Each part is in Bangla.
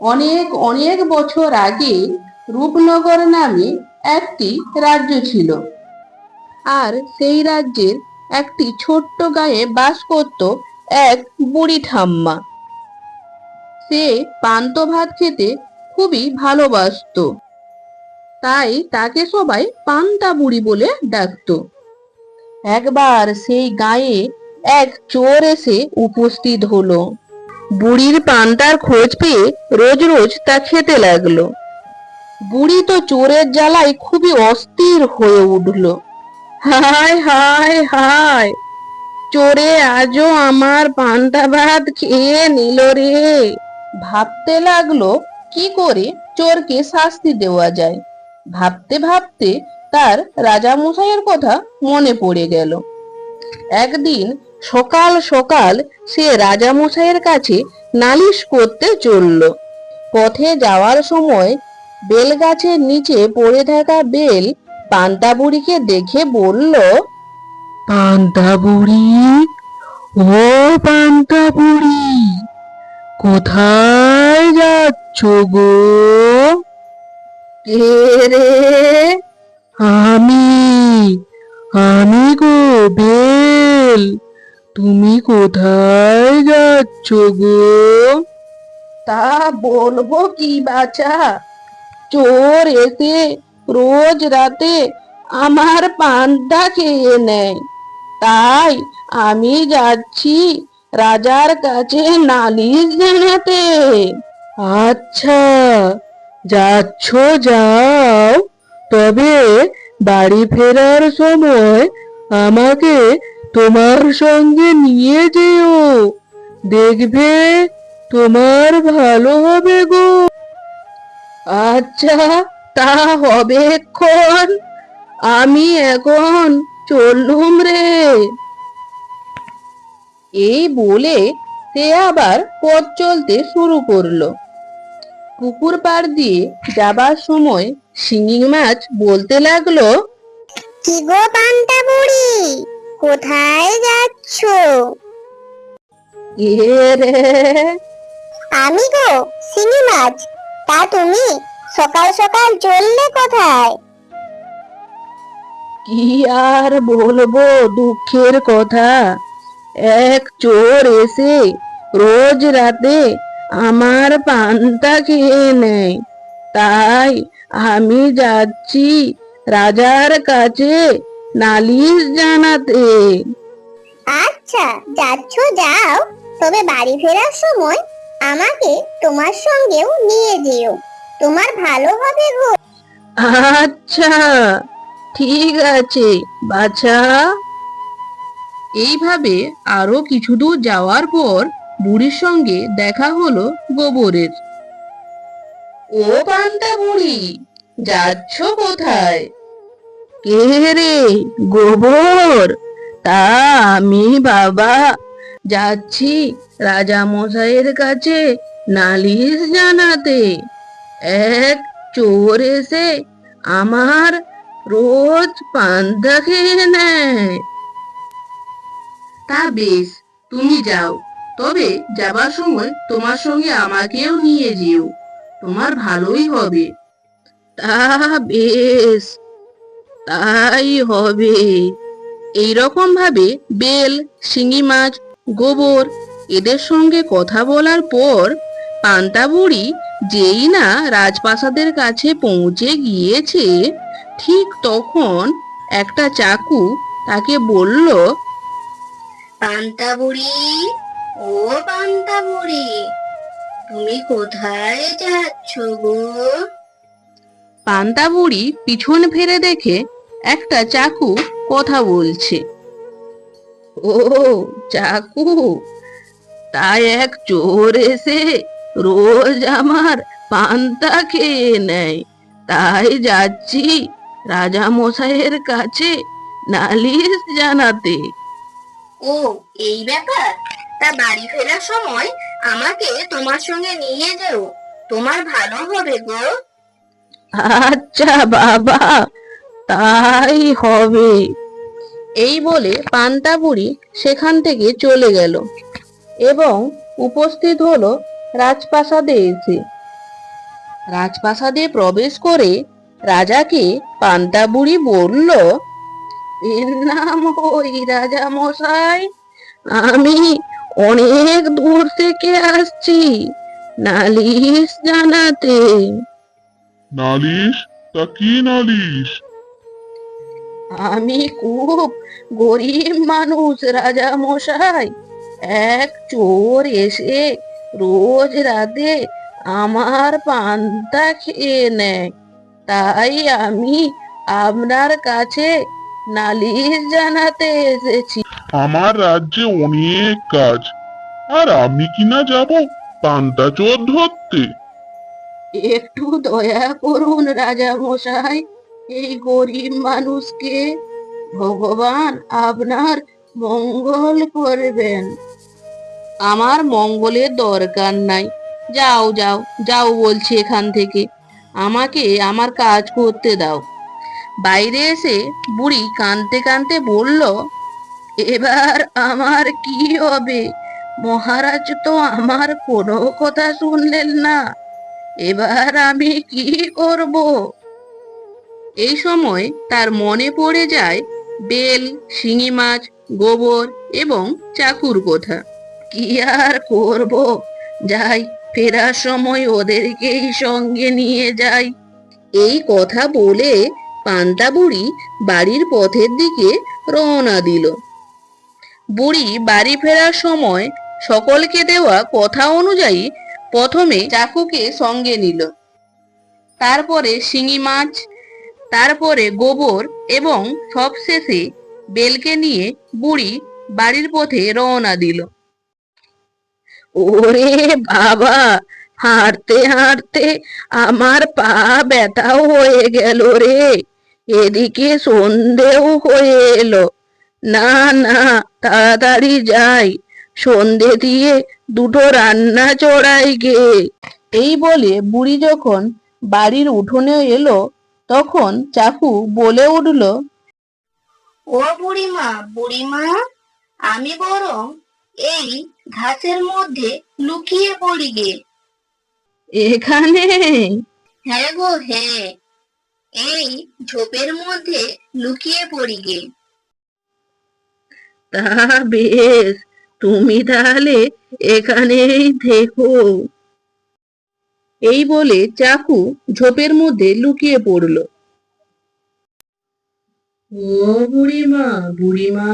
অনেক অনেক বছর আগে রূপনগর নামে একটি রাজ্য ছিল। আর সেই রাজ্যের একটি ছোট্ট গাঁয়ে বাস করত এক বুড়ি ঠাম্মা। সে পান্তা ভাত খেতে খুবই ভালোবাসতো, তাই তাকে সবাই পান্তা বুড়ি বলে ডাকতো। একবার সেই গাঁয়ে এক চোর এসে উপস্থিত হলো। বুড়ির পান্তার খোঁজ পেয়ে রোজ রোজ তা খেতে লাগলো। বুড়ি তো চোরের জ্বালায় খুবই অস্থির হয়ে উঠল। হায় হায় হায়, চোরে আজও আমার পান্তা ভাত খেয়ে নিল রে। ভাবতে লাগলো কি করে চোরকে শাস্তি দেওয়া যায়। ভাবতে ভাবতে তার রাজামশাইয়ের কথা মনে পড়ে গেল। একদিন সকাল সকাল সে রাজামশাইয়ের কাছে নালিশ করতে চলল। পথে যাওয়ার সময় বেল গাছের নিচে পড়ে থাকা বেল পান্তা বুড়িকে দেখে বলল, পান্তা বুড়ি, ও পান্তা বুড়ি, কোথায় যাচ্ছ গো? কে রে? আমি আমি গো বেল, তুমি কোথায় যাচ্ছ গো? তা বলবো কি বাছা, চোর এসে রোজ রাতে আমার পান্তা খেয়ে নেয়, তাই আমি যাচ্ছি রাজার কাছে নালিশ জানাতে। আচ্ছা, যাচ্ছ যাও, তবে বাড়ি ফেরার সময় আমাকে তোমার সঙ্গে নিয়ে যেও, দেখবে তোমার ভালো হবে গো। আচ্ছা, তা হবে এক্ষণ, আমি এখন চললুম রে। এই বলে সে আবার পথ চলতে শুরু করলো। পুকুর পাড় দিয়ে যাবার সময় শিঙি মাছ বলতে লাগলো, কি গো পান্তা বুড়ি, কোথায় যাচ্ছ? কে রে? আমি গো শিঙি মাছ, তা তুমি সকাল সকাল চললে কোথায়? কি আর বলবো দুঃখের কথা, এক চোর এসে রোজ রাতে আমার পান্তা খেয়ে নেয়, তাই আমি যাচ্ছি রাজার কাছে নালিশ জানাতে। আচ্ছা, যাচ্ছ যাও, তবে বাড়ি ফেরার সময় আমাকে তোমার সঙ্গেও নিয়ে যেও, তোমার ভালো হবে গো। আচ্ছা, ঠিক আছে বাছা। এইভাবে আরো কিছু দূর যাওয়ার পর বুড়ির সঙ্গে দেখা হলো গোবরের। ও পান্তা বুড়ি, যাচ্ছ কোথায়? কে রে? গোবর? তা আমি বাবা যাচ্ছি রাজা মশাইয়ের কাছে নালিশ জানাতে। এক চোর এসে আমার রোজ পান্তা খেয়ে নেয়। তা বেশ, তুমি যাও, তবে যাবার সময় তোমার সঙ্গে আমাকেও নিয়ে যেও, তোমার ভালোই হবে। তা বেশ, তাই হবে। এইরকম ভাবে বেল, শিঙি মাছ, গোবর এদের সঙ্গে কথা বলার পর পান্তা বুড়ি যেই না রাজপ্রাসাদের কাছে পৌঁছে গিয়েছে, ঠিক তখন একটা চাকু তাকে বলল, পান্তা বুড়ি, ও পান্তা বুড়ি, তুমি কোথায় যাচ্ছ গো? পান্তা বুড়ি পিছন ফিরে দেখে একটা চাকু কথা বলছে। ও চাকু, তাই এক চোর এসে রোজ আমার পান্তা খেয়ে নেয়, তাই যাচ্ছি রাজা মশাইয়ের কাছে নালিশ জানাতে। ও, এই ব্যাপার, তা বাড়ি ফেরার সময় আমাকে তোমার সঙ্গে নিয়ে যেও, তোমার ভালো হবে গো। আচ্ছা বাবা, তাই হবে। এই বলে পান্তা বুড়ি সেখান থেকে চলে গেল এবং উপস্থিত হলো রাজপ্রাসাদে এসে। রাজপ্রাসাদে প্রবেশ করে রাজাকে পান্তা বুড়ি বলল, এর নাম ওই রাজা মশাই, আমি অনেক দূর থেকে আসছি নালিশ জানাতে। নালিশ? তা কি নালিশ? আমি খুব গরিব মানুষ রাজা মশাই। এক চোর এসে রোজ রাতে আমার পান্তা খেয়ে নেয়, তাই আমি আপনার কাছে নালিশ জানাতে এসেছি। আমার রাজ্যে অনেক কাজ, আর আমি কিনা যাব পান্তা চোর ধরতে? একটু দয়া করুন রাজা মশাই, এই গরিব মানুষকে ভগবান আপনার মঙ্গল করবেন। আমার মঙ্গলের দরকার নাই, যাও যাও যাও বলছি এখান থেকে, আমাকে আমার কাজ করতে দাও। বাইরে এসে বুড়ি কাঁদতে কাঁদতে বলল, এবার আমার কি হবে? মহারাজ তো আমার কোনো কথা শুনলেন না, এবার আমি কি করব? এই সময় তার মনে পড়ে যায় বেল, শিঙি মাছ, গোবর এবং চাকুর কথা। কি আর করব, যাই, ফেরার সময় ওদেরকেই সঙ্গে নিয়ে যাই। এই কথা বলে পান্তা বুড়ি বাড়ির পথের দিকে রওনা দিল। বুড়ি বাড়ি ফেরার সময় সকলকে দেওয়া কথা অনুযায়ী প্রথমে চাকুকে সঙ্গে নিল, তারপরে শিঙি মাছ, তারপরে গোবর এবং সবশেষে বেলকে নিয়ে বুড়ি বাড়ির পথে রওনা দিল। ওরে বাবা, হাঁটতে হাঁটতে আমার পা ব্যথাও হয়ে গেল রে, এদিকে সন্ধেও হয়ে এলো। না না, তাড়াতাড়ি যাই, সন্ধে দিয়ে দুটো রান্না চড়াই গে। এই বলে বুড়ি যখন বাড়ির উঠোনে এলো, তখন চাকু বলে উঠল, ও বুড়িমা, বুড়িমা, আমি বরং এই ঘাসের মধ্যে লুকিয়ে পড়ি গে। এখানে? হ্যাঁ গো হ্যাঁ, এই ঝোপের মধ্যে লুকিয়ে পড়ি গে। তা বেশ, তুমি তাহলে এখানেই থেকো। এই বলে চাকু ঝোপের মধ্যে লুকিয়ে পড়ল। ও বুড়িমা, বুড়িমা,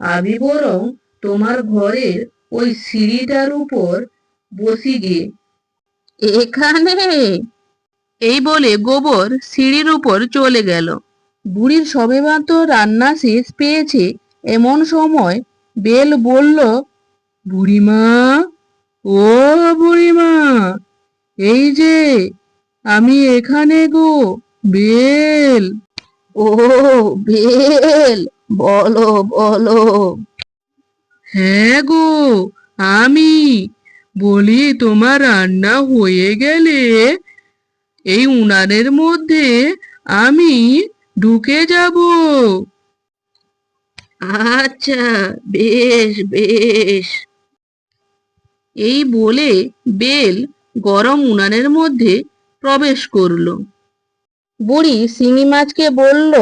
আমি বরং তোমার ঘরের ওই সিঁড়িটার উপর বসি গে। এখানে? এই বলে গোবর সিঁড়ির উপর চলে গেল। বুড়ির সবেমাত্র রান্না শেষ পেয়েছে এমন সময় বেল বলল, বুড়িমা, ও বুড়িমা, এই যে আমি এখানে গো, বেল। ও বেল, বলো বলো। হ্যাঁ গো, আমি বলি, তোমার রান্না হয়ে গেলে এই উনানের মধ্যে আমি ঢুকে যাব। আচ্ছা, বেশ বেশ। এই বলে বেল গরম উনানের মধ্যে প্রবেশ করলো। বুড়ি শিঙি মাছকে বলল,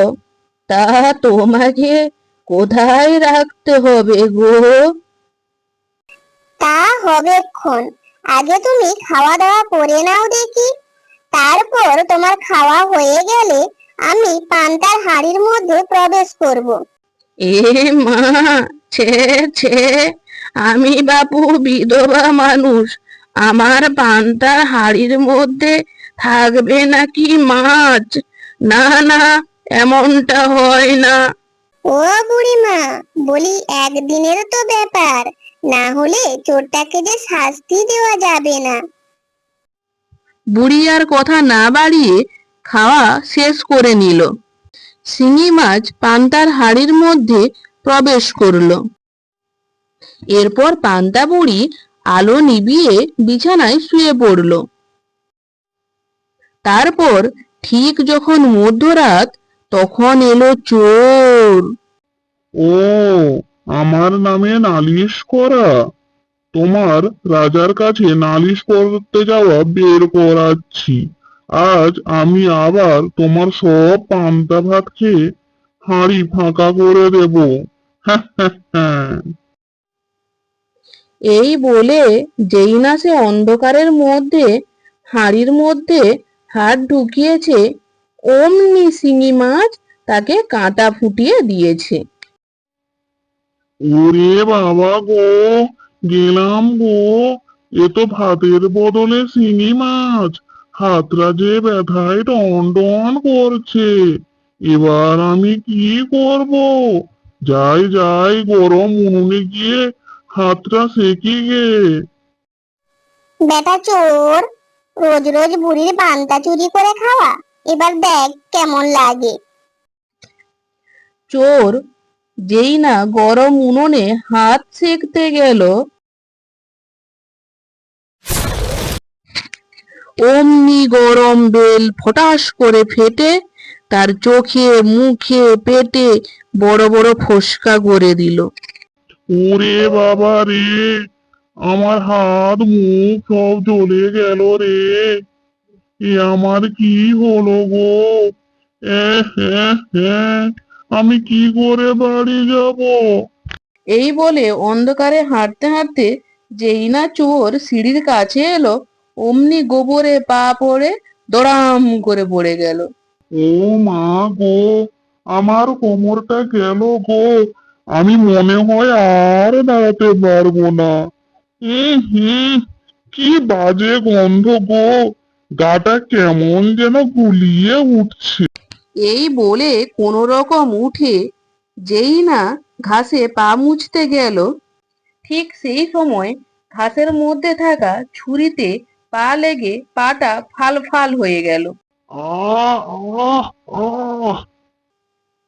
তা তোমাকে কোথায় রাখতে হবে গো? তা হবেক্ষণ, আগে তুমি খাওয়া দাওয়া করে নাও দেখি, তারপর তোমার খাওয়া হয়ে গেলে আমি পান্তার হাঁড়ির মধ্যে প্রবেশ করব। এ মা, ছে ছে, আমি বাপু বিধবা মানুষ, আমার পান্তার হাঁড়ির মধ্যে থাকবে নাকি মাছ? না না, এমনটা হয় না। ও বুড়িমা, বলি একদিনের তো ব্যাপার, না হলে চোরটাকে যে শাস্তি দেওয়া যাবে না। বুড়ি আর কথা না বাড়িয়ে খাওয়া শেষ করে নিল। শিঙি মাছ পান্তার হাঁড়ির মধ্যে প্রবেশ করলো। এরপর পান্তা বুড়ি আলো নিভিয়ে বিছানায় শুয়ে পড়ল। তারপর ঠিক যখন মধ্যরাত, তখন এলো চোর। ও, আমার নামে নালিশ করা? তোমার রাজার কাছে নালিশ করতে যাওয়া বের করাচ্ছি। আজ আমি আবার তোমার সব পান্তা ভাত খেয়ে হাঁড়ি ফাঁকা করে দেব। হ্যাঁ হ্যাঁ হ্যাঁ। এই বলে যেই না সে অন্ধকারের মধ্যে হাঁড়ির মধ্যে হাত ঢুকিয়েছে, অমনি শিঙি মাছ তাকে কাঁটা ফুটিয়ে দিয়েছে। ওরে বাবা গো, গেলাম গো। এ তো ভাতের বদলে শিঙি মাছ। হাতটা যে ব্যথায় টন টন করছে। এবার আমি কি করব? যাই যাই, গরম উনুনে গিয়ে হাতটা সেকি গে। বেটা চোর, রোজ রোজ বুড়ির পান্তা চুরি করে খাওয়া, এবার দেখ কেমন লাগে। চোর যেই না গরম উনুনে হাত সেঁকতে গেল, অমনি গরম বেল ফটাস করে ফেটে তার চোখে মুখে পেটে বড় বড় ফোসকা করে দিল। ওরে বাবা রে, আমার হাত মুখ সব জ্বলে গেল রে। এ আমার কি হলো গো? আমি কি করে বাড়ি যাব? এই বলে অন্ধকারে হাঁটতে হাঁটতে যেই না চোর সিঁড়ির কাছে এলো, অমনি গোবরে পা পড়ে দড়াম করে পড়ে গেল। ও মা গো, আমার কোমরটা গেল গো। আমি মনে হয় আর দাঁড়াতে পারবো না। হুম, কি বাজে গন্ধ গো। গাটা কেমন যেন গুলিয়ে উঠছে। এই বলে কোনো রকম উঠে যেই না ঘাসে পা মুছতে গেল, ঠিক সেই সময় ঘাসের মধ্যে থাকা ছুরিতে পা লেগে পাটা ফাল ফাল হয়ে গেল। আহ আহ আহ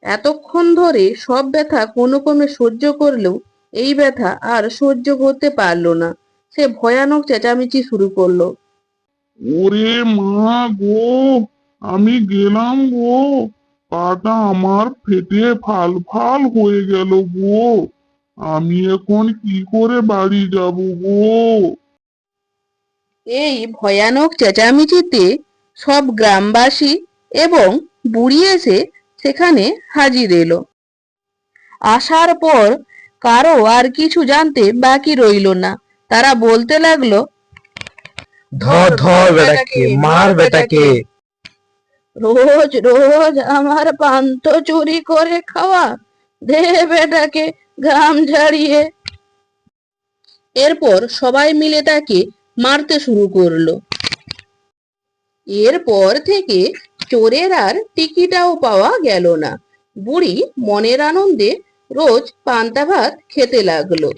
এতক্ষণ ধরে সব ব্যথা কোনো ক্রমে সহ্য করলেও এই ব্যথা আর সহ্য করতে পারলো না। সে ভয়ানক চেঁচামেচি শুরু করলো। ওরে মা গো, আমি গেলাম গো। পাটা আমার ফেটে ফাল ফাল হয়ে গেল গো। আমি এখন কি করে বাড়ি যাব গো? এই ভয়ানক চেঁচামেচিতে সব গ্রামবাসী এবং বুড়ি এসে সেখানে হাজির এলো। আসার পর কারো আর কিছু জানতে বাকি রইল না। তারা বলতে লাগলো, ধর ধর বেটাকে, মার বেটাকে। রোজ রোজ আমার পান্ত চুরি করে খাওয়া, দে বেটাকে ঘাম ঝাড়িয়ে। এরপর সবাই মিলে তাকে মারতে শুরু করলো। এরপর থেকে চোরের আর টিকিটাও পাওয়া গেল না। বুড়ি মনের আনন্দে রোজ পান্তা ভাত খেতে লাগলো।